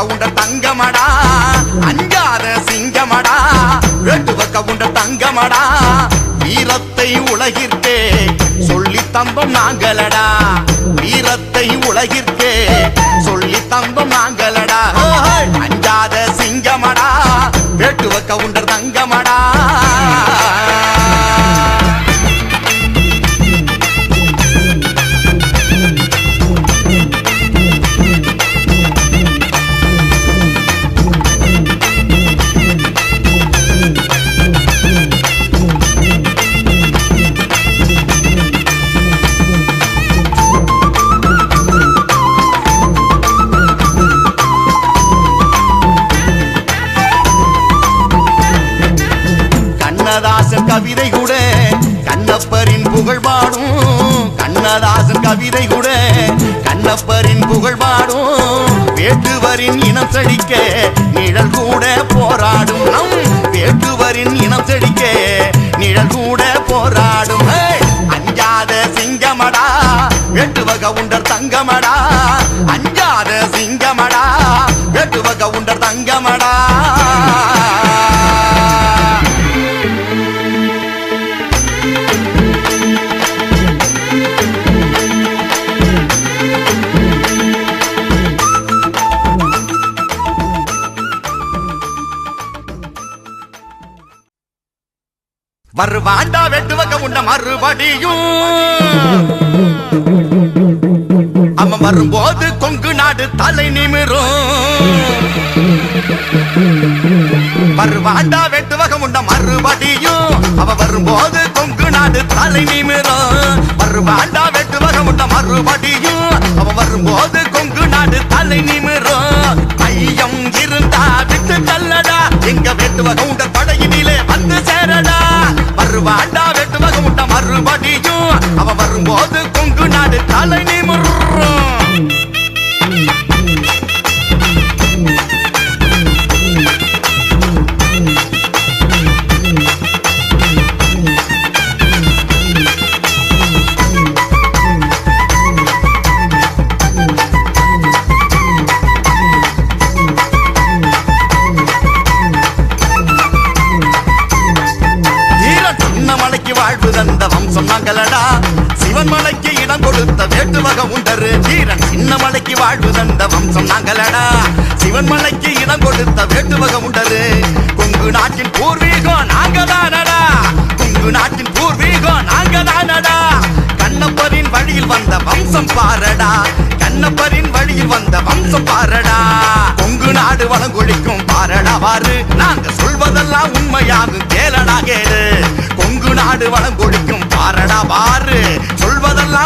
counter தங்கமடா அஞ்சாத சிங்கமடா வேட்டுவ counter தங்கமடா வீரத்தை உலகிற்கே சொல்லி தந்தோம் நாங்களடா வீரத்தை உலகிற்கே சொல்லி தந்தோம் நாங்களடா அஞ்சாத சிங்கமடா வேட்டுவ கவுண்டர் தங்கமடா கண்ணதாசன் கவிதை கூட கண்ணப்பரின் புகழ் பாடும் கண்ணதாசன் கவிதை கூட கண்ணப்பரின் புகழ் பாடும் வேட்டுவரின் இனம் செழிக்க நிழல் கூட போராடும் நம் வேட்டுவரின் இனம் செழிக்க நிழல் கூட போராடும் அஞ்சாத சிங்கமடா வேட்டுவ கவுண்டர் தங்கமடா அஞ்சாத சிங்கமடா வேட்டுவ கவுண்டர் தங்கமடா வருவாண்டா வெட்டுவ கவுண்ட மறுபடியும் அவன் வரும்போது கொங்கு நாடு தலை நிமிரும் வருவாண்டா வெட்டுவ கவுண்ட மறுபடியும் அவன் வரும்போது கொங்கு நாடு தலை நிமிரும் வருவாண்டா வெட்டுவ கவுண்ட மறுபடியும் அவன் வரும்போது கொங்கு நாடு தலை நிமிரும் ஐயம் இருந்தா விட்டு தள்ளடா எங்க வெட்டுவ கவுண்டர் படையினிலே வந்து சேரடா வருவாண்டா வெட்டுவ கவுண்ட மறுபடியும் அவன் வரும்போது கொங்கு நாடு தலை நிமிரும் வாழ்வுதந்த வம்சம் நாங்களடா சிவன் மலைக்கு இடம் கொடுத்த வேட்டுவக உண்டரு வீரன் சின்ன மலைக்கு வாழ்வுதந்த வம்சம் நாங்களடா சிவன் மலைக்கு இடம் கொடுத்த வேட்டுவக உண்டரு கொங்கு நாட்டின் பூர்வீகம் நாங்கதானடா கொங்கு நாட்டின் பூர்வீகம் நாங்கதானடா கண்ணப்பரின் வழியில் வந்த வம்சம் பாரடா கண்ணப்பரின் வழியில் வந்த வம்சம் பாரடா கொங்கு நாடு வளங்கொழிக்கும் பாரடா வாரு நாங்க சொல்வதெல்லாம் உண்மையாகும் கேளடா கேளு கொங்கு நாடு வளங்கொழிக்கும் பாரடா வாரு சொல்வதெல்லாம்